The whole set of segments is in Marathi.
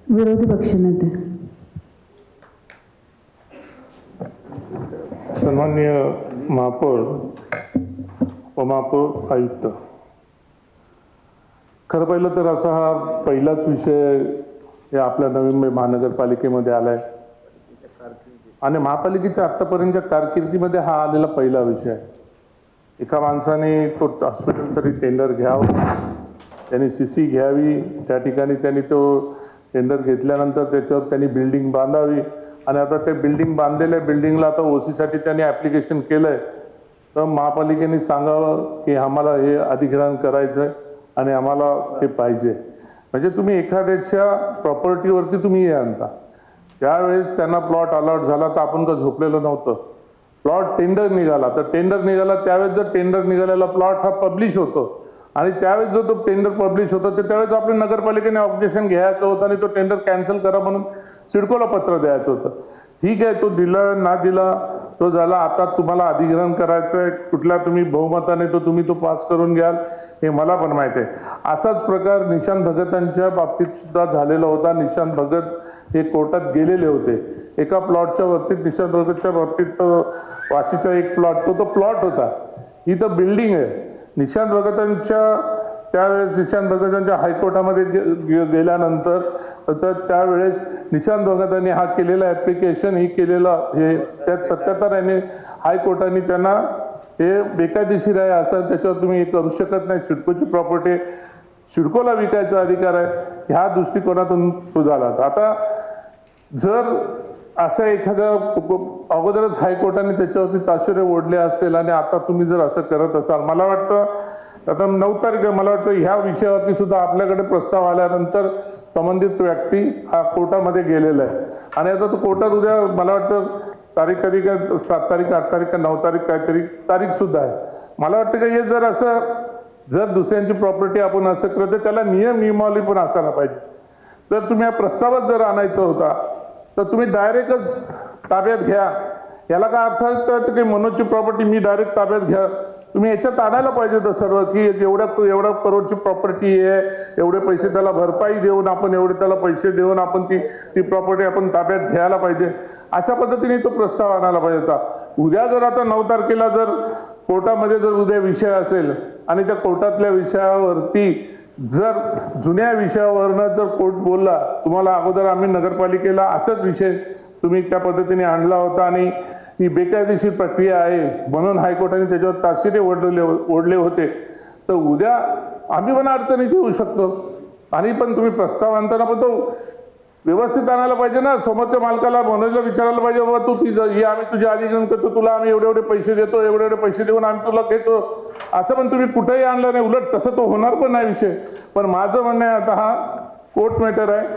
विरोधी पक्षनेते. सन्माननीय महापौर व महापौर आयुक्त, खरं पाहिलं तर असा हा पहिलाच विषय या आपल्या नवी मुंबई महानगरपालिकेमध्ये आलाय आणि महापालिकेच्या आतापर्यंतच्या कारकिर्दीमध्ये हा आलेला पहिला विषय आहे. एका माणसाने तो हॉस्पिटलसाठी टेंडर घ्यावं, त्यांनी CC घ्यावी, त्या ठिकाणी त्यांनी तो टेंडर घेतल्यानंतर त्याच्यावर त्यांनी बिल्डिंग बांधावी आणि आता ते बिल्डिंग बांधलेल्या बिल्डिंगला आता OC त्यांनी ॲप्लिकेशन केलंय. तर महापालिकेने सांगावं की आम्हाला हे अधिग्रहण करायचं आहे आणि आम्हाला ते पाहिजे. म्हणजे तुम्ही एखाद्याच्या प्रॉपर्टीवरती तुम्ही हे आणता, त्यावेळेस त्यांना प्लॉट अलॉट झाला तर आपण का झोपलेलं नव्हतं. प्लॉट टेंडर निघाला तर टेंडर निघाला त्यावेळेस जर टेंडर निघालेला प्लॉट हा पब्लिश होतो आणि त्यावेळेस जो तो टेंडर पब्लिश होतो तर त्यावेळेस आपल्या नगरपालिकेने ऑब्जेक्शन घ्यायचं होतं आणि तो टेंडर कॅन्सल करा म्हणून सिडकोला पत्र द्यायचं होतं. ठीक आहे, तो दिला ना दिला तो झाला. आता तुम्हाला अधिग्रहण करायचं आहे, कुठल्या तुम्ही बहुमताने तुम्ही तो पास करून घ्याल हे मला पण माहिती आहे. असाच प्रकार निशांत भगतांच्या बाबतीत सुद्धा झालेला होता. निशांत भगत हे कोर्टात गेलेले होते. एका प्लॉटच्या बाबतीत निशांत भगतच्या बाबतीत वाशीचा एक प्लॉट तो प्लॉट होता, ही तर बिल्डिंग आहे. निशांत भगतांच्या त्यावेळेस निशांत भगतांच्या हायकोर्टामध्ये गेल्यानंतर तर त्यावेळेस निशांत भगतांनी हा केलेला ॲप्लिकेशन ही केलेला हे त्यात 77 याने हायकोर्टाने त्यांना हे बेकायदेशीर आहे असं त्याच्यावर तुम्ही हे करू शकत नाही. सिडकोची प्रॉपर्टी सिडकोला विकायचा अधिकार आहे, ह्या दृष्टिकोनातून तो झाला. आता जर असं एखाद्या अगोदरच हायकोर्टाने त्याच्यावरती ताशेरे ओढले असेल आणि आता तुम्ही जर असं करत असाल, मला वाटतं आता 9 तारीख मला वाटतं ह्या विषयावरती सुद्धा आपल्याकडे प्रस्ताव आल्यानंतर संबंधित व्यक्ती हा कोर्टामध्ये गेलेला आहे आणि आता तो कोर्टात उद्या मला वाटतं तारीख कधी काय 7 तारीख 8 तारीख का 9 तारीख काहीतरी तारीख सुद्धा आहे. मला वाटतं की हे जर असं जर दुसऱ्यांची प्रॉपर्टी आपण असं करतो त्याला नियमावली पण असायला पाहिजे. तर तुम्ही हा प्रस्तावच जर आणायचा होता तर तुम्ही डायरेक्टच ताब्यात घ्या. याला काय अर्थ आहे की मनोजची प्रॉपर्टी मी डायरेक्ट ताब्यात घ्या. तुम्ही याच्यात आणायला पाहिजे होतं सर्व की एवढ्या करोडची प्रॉपर्टी आहे, एवढे पैसे त्याला भरपाई देऊन आपण एवढे त्याला पैसे देऊन आपण ती प्रॉपर्टी आपण ताब्यात घ्यायला पाहिजे. अशा पद्धतीने तो प्रस्ताव आणायला पाहिजे होता. उद्या जर आता 9 तारखेला जर कोर्टामध्ये जर उद्या विषय असेल आणि त्या कोर्टातल्या विषयावरती जर जुन्या विषयावरनं जर कोर्ट बोलला तुम्हाला अगोदर आम्ही नगरपालिकेला असाच विषय तुम्ही त्या पद्धतीने आणला होता आणि ही बेकायदेशीर प्रक्रिया आहे म्हणून हायकोर्टाने त्याच्यावर ताशेरे ओढले होते, तर उद्या आम्ही पण अडचणीत येऊ शकतो. आणि पण तुम्ही प्रस्ताव आणताना पण तो व्यवस्थित आणायला पाहिजे ना. समोरच्या मालकाला मनोजला विचारायला पाहिजे बाबा तू ही आम्ही तुझे अधिग्रहण करतो, तुला आम्ही एवढे पैसे देतो, एवढे पैसे देऊन आम्ही तुला घेतो, असं पण तुम्ही कुठेही आणलं नाही. उलट तसं तो होणार पण नाही विषय. पण माझं म्हणणं आहे आता हा कोर्ट मॅटर आहे.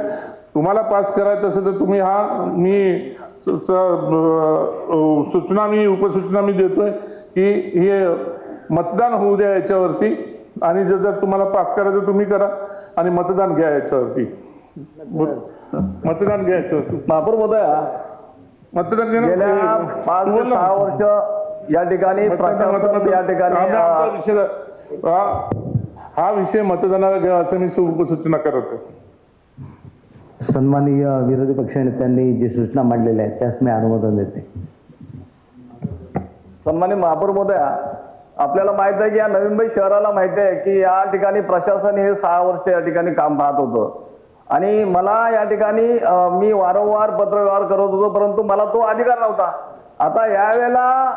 तुम्हाला पास करायचं असेल तर तुम्ही मी सूचना उपसूचना देतोय की हे मतदान होऊ द्या याच्यावरती आणि जर तुम्हाला पास करायचं तुम्ही करा आणि मतदान घ्या याच्यावरती. मतदान घ्यायचं महापौर महोदय, मतदान गेल्या 5 ते 6 वर्ष या ठिकाणी प्रशासन या ठिकाणी हा विषय मतदानाला घ्या असं मी उपसूचना करतो. सन्माननीय विरोधी पक्षनेत्यांनी जी सूचना मांडलेल्या आहेत त्यास मी अनुमोदन देते. सन्माननीय महापौर महोदय, आपल्याला माहित आहे की या नवी मुंबई शहराला माहिती आहे की या ठिकाणी प्रशासन हे 6 वर्ष या ठिकाणी काम पाहत होतं आणि मला या ठिकाणी मी वारंवार पत्रव्यवहार करत होतो परंतु मला तो अधिकार नव्हता. आता यावेळेला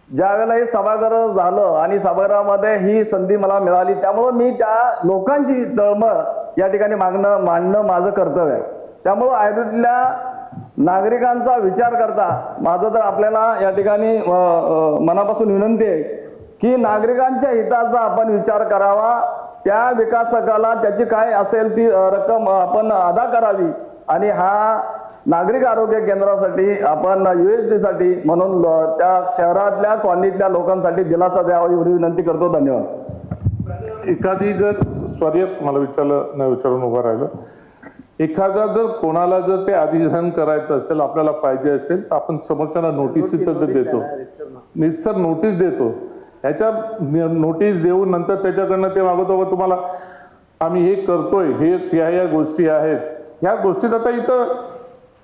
ज्यावेळेला हे सभागृह झालं आणि सभागृहामध्ये ही संधी मला मिळाली त्यामुळं मी त्या लोकांची तळमळ या ठिकाणी मांडणं माझं कर्तव्य आहे. त्यामुळं अयोध्येतल्या नागरिकांचा विचार करता माझं तर आपल्याला या ठिकाणी मनापासून विनंती आहे की नागरिकांच्या हिताचा आपण विचार करावा. त्या विकासकाला त्याची काय असेल ती रक्कम आपण अदा करावी आणि हा नागरिक आरोग्य केंद्रासाठी आपण USD साठी म्हणून त्या शहरातल्या कॉलनीतल्या लोकांसाठी दिलासा द्यावा एवढी विनंती करतो. धन्यवाद. एखादी जर मला विचारून उभं राहिलं, एखादा जर कोणाला जर ते अधिग्रहण करायचं असेल आपल्याला पाहिजे असेल तर आपण समोरच्याला नोटीस देतो, निश्चित नोटीस देतो. ह्याच्या नोटीस देऊन नंतर त्याच्याकडनं ते मागवतो तुम्हाला आम्ही हे करतोय, हे या गोष्टी आहेत ह्या गोष्टीत आता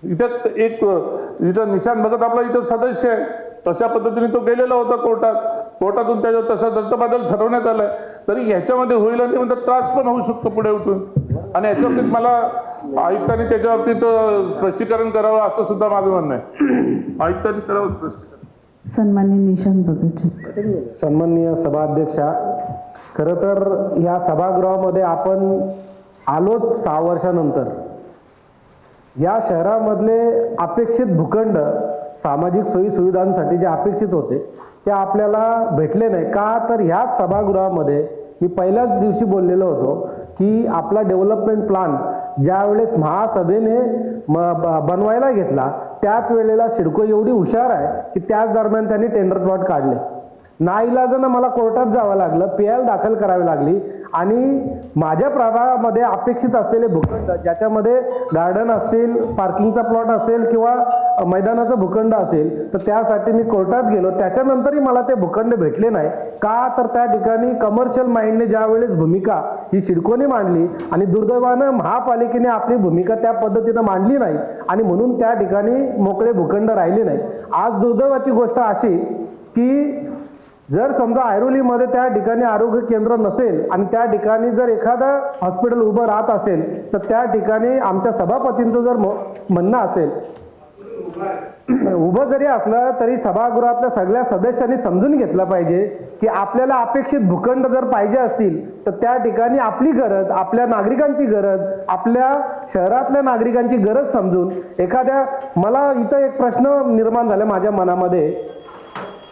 इथं निशाण भगत आपला इथं सदस्य आहे, तशा पद्धतीने तो गेलेला होता कोर्टातून त्याच्यावर तसा दत्तबदल ठरवण्यात आलाय. तरी ह्याच्यामध्ये होईल आणि नंतर त्रास पण होऊ शकतो पुढे उठून, आणि याच्याबाबतीत मला आयुक्तांनी त्याच्या बाबतीत स्पष्टीकरण करावं असं सुद्धा माझं म्हणणं आहे. आयुक्तांनी करावं स्पष्टीकरण. सन्माननीय निशांत भगत. सन्माननीय सभाध्यक्षा, खरं तर या सभागृहामध्ये आपण आलोच 6 वर्षानंतर. या शहरामधले अपेक्षित भूखंड सामाजिक सोयी सुविधांसाठी जे अपेक्षित होते ते आपल्याला भेटले नाही. का तर ह्याच सभागृहामध्ये मी पहिल्याच दिवशी बोललेलो होतो की आपला डेव्हलपमेंट प्लॅन ज्या वेळेस महासभेने बनवायला घेतला त्याच वेळेला सिडको एवढी हुशार आहे की त्याच दरम्यान त्यांनी टेंडर प्लॉट काढले. नाईलाजानं मला कोर्टात जावं लागलं, PL दाखल करावी लागली, आणि माझ्या प्रभागामध्ये अपेक्षित असलेले भूखंड ज्याच्यामध्ये गार्डन असतील, पार्किंगचा प्लॉट असेल किंवा मैदानाचा भूखंड असेल तर त्यासाठी मी कोर्टात गेलो. त्याच्यानंतरही मला ते भूखंड भेटले नाही. का तर त्या ठिकाणी कमर्शियल माइंडने ज्या वेळेस भूमिका ही सिडकोने मांडली आणि दुर्दैवानं महापालिकेने आपली भूमिका त्या पद्धतीनं मांडली नाही, आणि म्हणून त्या ठिकाणी मोकळे भूखंड राहिले नाही. आज दुर्दैवाची गोष्ट अशी की जर समजा ऐरोलीमध्ये त्या ठिकाणी आरोग्य केंद्र नसेल आणि त्या ठिकाणी जर एखादं हॉस्पिटल उभं राहत असेल तर त्या ठिकाणी आमच्या सभापतींचं जर म्हणणं असेल, उभं जरी असलं तरी सभागृहातल्या सगळ्या सदस्यांनी समजून घेतलं पाहिजे की आपल्याला अपेक्षित भूखंड जर पाहिजे असतील तर त्या ठिकाणी आपली गरज, आपल्या नागरिकांची गरज, आपल्या शहरातल्या नागरिकांची गरज समजून एखाद्या, मला इथं एक प्रश्न निर्माण झाला माझ्या मनामध्ये.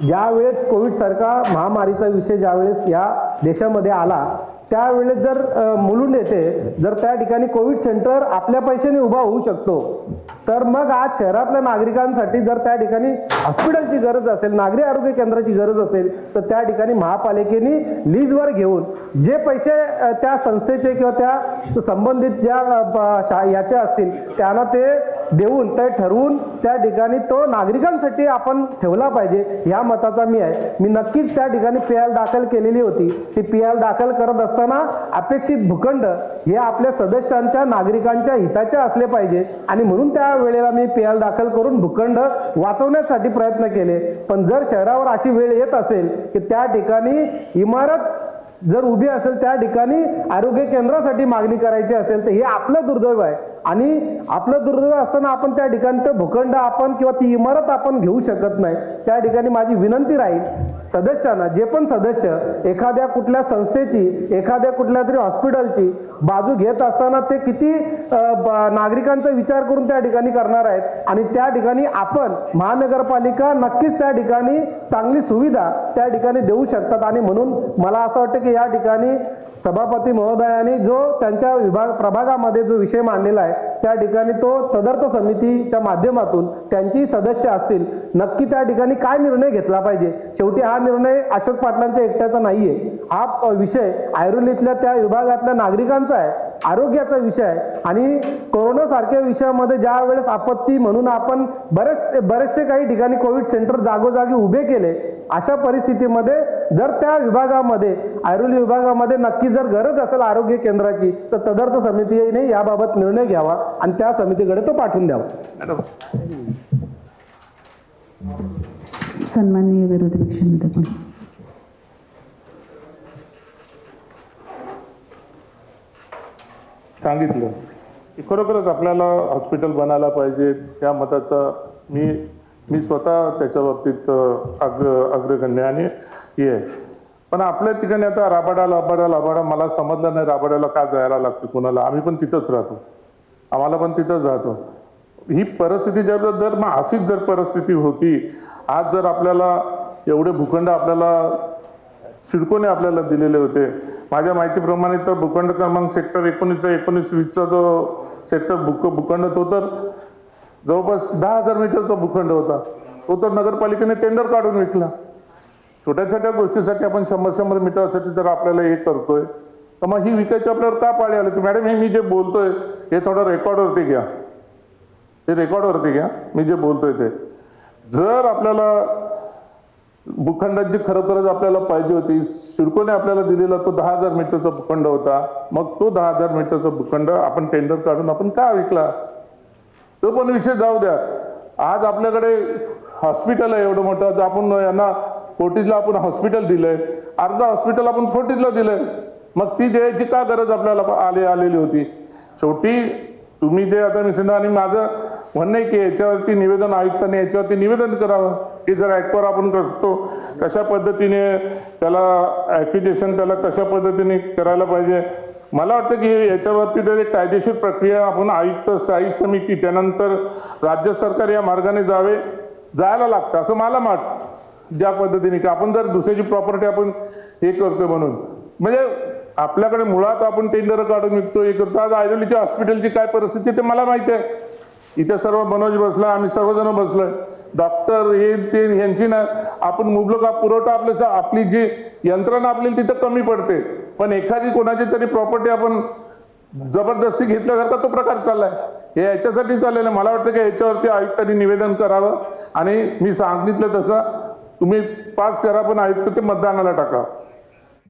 ज्यावेळेस कोविड सारखा महामारीचा विषय ज्यावेळेस या देशामध्ये आला त्यावेळेस जर मुलुंड येथे जर त्या ठिकाणी कोविड सेंटर आपल्या पैशाने उभा होऊ शकतो तर मग आज शहरातल्या नागरिकांसाठी जर त्या ठिकाणी हॉस्पिटलची गरज असेल, नागरी आरोग्य केंद्राची गरज असेल तर त्या ठिकाणी महापालिकेने लीजवर घेऊन जे पैसे त्या संस्थेचे किंवा त्या संबंधित ज्या याचे असतील त्यांना ते देऊन ते ठरवून त्या ठिकाणी तो नागरिकांसाठी आपण ठेवला पाहिजे ह्या मताचा मी आहे. मी नक्कीच त्या ठिकाणी PL दाखल केलेली होती. ती PL दाखल करत असताना अपेक्षित भूखंड हे आपल्या सदस्यांच्या नागरिकांच्या हिताचे असले पाहिजे, आणि म्हणून त्या वेळेला मी PL दाखल करून भूखंड वाचवण्यासाठी प्रयत्न केले. पण जर शहरावर अशी वेळ येत असेल की त्या ठिकाणी इमारत जर उभी असेल त्या ठिकाणी आरोग्य केंद्रासाठी मागणी करायची असेल तर हे आपलं दुर्दैव आहे, आणि आपलं दुर्दैव असताना आपण त्या ठिकाणी ते भूखंड आपण किंवा ती इमारत आपण घेऊ शकत नाही. त्या ठिकाणी माझी विनंती राहील सदस्यांना, जे पण सदस्य एखाद्या कुठल्या संस्थेची, एखाद्या कुठल्या तरी हॉस्पिटलची बाजू घेत असताना ते किती नागरिकांचा विचार करून त्या ठिकाणी करणार आहेत, आणि त्या ठिकाणी आपण महानगरपालिका नक्कीच त्या ठिकाणी चांगली सुविधा त्या ठिकाणी देऊ शकतात. आणि म्हणून मला असं वाटतं की या ठिकाणी सभापती महोदयांनी जो त्यांच्या प्रभागामध्ये जो विषय मांडलेला आहे त्या ठिकाणी तो तदर्थ समितीच्या माध्यमातून त्यांची सदस्य असतील नक्की त्या ठिकाणी काय निर्णय घेतला पाहिजे. शेवटी हा निर्णय अशोक पाटलांच्या एकट्याचा नाहीये, हा विषय ऐरोलीतल्या त्या विभागातल्या नागरिकांचा आहे, आरोग्याचा विषय आहे. आणि कोरोना सारख्या विषयामध्ये ज्या वेळेस आपत्ती म्हणून आपण बरेचसे काही ठिकाणी कोविड सेंटर जागोजागी उभे केले, अशा परिस्थितीमध्ये जर त्या विभागामध्ये ऐरोली विभागामध्ये नक्की जर गरज असेल आरोग्य केंद्राची तर तदर्थ समितीने याबाबत निर्णय घ्यावा आणि त्या समितीकडे तो पाठवून द्यावा. सन्माननीय विरोधी पक्षनेते. सांगितलं की खरोखरच आपल्याला हॉस्पिटल बनायला पाहिजे या मताचा मी स्वतः त्याच्या बाबतीत अग्रगण्य आणि हे आहे. पण आपल्या ठिकाणी आता राबाडा मला समजलं नाही राबाड्याला का जायला लागतं कुणाला. आम्ही पण तिथंच राहतो, आम्हाला पण तिथंच राहतो. ही परिस्थिती जर मग अशीच जर परिस्थिती होती, आज जर आपल्याला एवढे भूखंड आपल्याला सिडकोने आपल्याला दिलेले होते, माझ्या माहितीप्रमाणे तर भूखंड क्रमांक सेक्टर 19-20चा जो सेक्टर भूखंड तो तर जवळपास 10,000 मीटरचा भूखंड होता, तो तर नगरपालिकेने टेंडर काढून विकला. छोट्या छोट्या गोष्टीसाठी आपण 100 मीटरसाठी जर आपल्याला हे करतोय तर मग ही विकायची आपल्यावर का पाळी आली की मॅडम हे मी जे बोलतोय हे थोडं रेकॉर्डवरती घ्या, हे रेकॉर्डवरती घ्या मी जे बोलतोय ते. जर आपल्याला भूखंडाची खरोखरच आपल्याला पाहिजे होती. सिडकोने आपल्याला दिलेला तो 10,000 मीटरचा भूखंड होता. मग तो 10,000 मीटरचा भूखंड आपण टेंडर काढून आपण का विकला, तो पण विषय जाऊ द्या. आज आपल्याकडे हॉस्पिटल आहे एवढं मोठं, तर आपण यांना फोर्टीजला आपण हॉस्पिटल दिलंय, अर्धा हॉस्पिटल आपण फोर्टीजला दिलंय. मग ती द्यायची का गरज आपल्याला आलेली होती. शेवटी तुम्ही जे आता मिशन, आणि माझं म्हणणं आहे की याच्यावरती निवेदन, आयुक्तांनी याच्यावरती निवेदन करावं की जर ॲक्वार आपण करतो कशा पद्धतीने त्याला ॲक्विजिशन त्याला कशा पद्धतीने करायला पाहिजे. मला वाटतं की याच्यावरती जर एक कायदेशीर प्रक्रिया आपण आयुक्त, स्थायी समिती, त्यानंतर राज्य सरकार या मार्गाने जायला लागतं असं मला वाटतं. ज्या पद्धतीने की आपण जर दुसऱ्याची प्रॉपर्टी आपण हे करतोय म्हणून, म्हणजे आपल्याकडे मुळात आपण टेंडर काढून विकतो, हे करतो. आज ऐरोलीच्या हॉस्पिटलची काय परिस्थिती ते मला माहिती आहे. इथे सर्व मनोज बसला, आम्ही सर्वजण बसलोय, डॉक्टर हे ते यांची ना आपण मुबलक पुरवठा आपली जी यंत्रणा आपली तिथं कमी पडते. पण एखादी कोणाची तरी प्रॉपर्टी आपण जबरदस्ती घेतल्यासारखा तो प्रकार चाललाय. हे याच्यासाठी चाललेलं आहे. मला वाटतं की याच्यावरती आयुक्तांनी निवेदन करावं आणि मी सांगितलं तसं तुम्ही पास करा, पण आयुक्त ते मतदानाला टाका.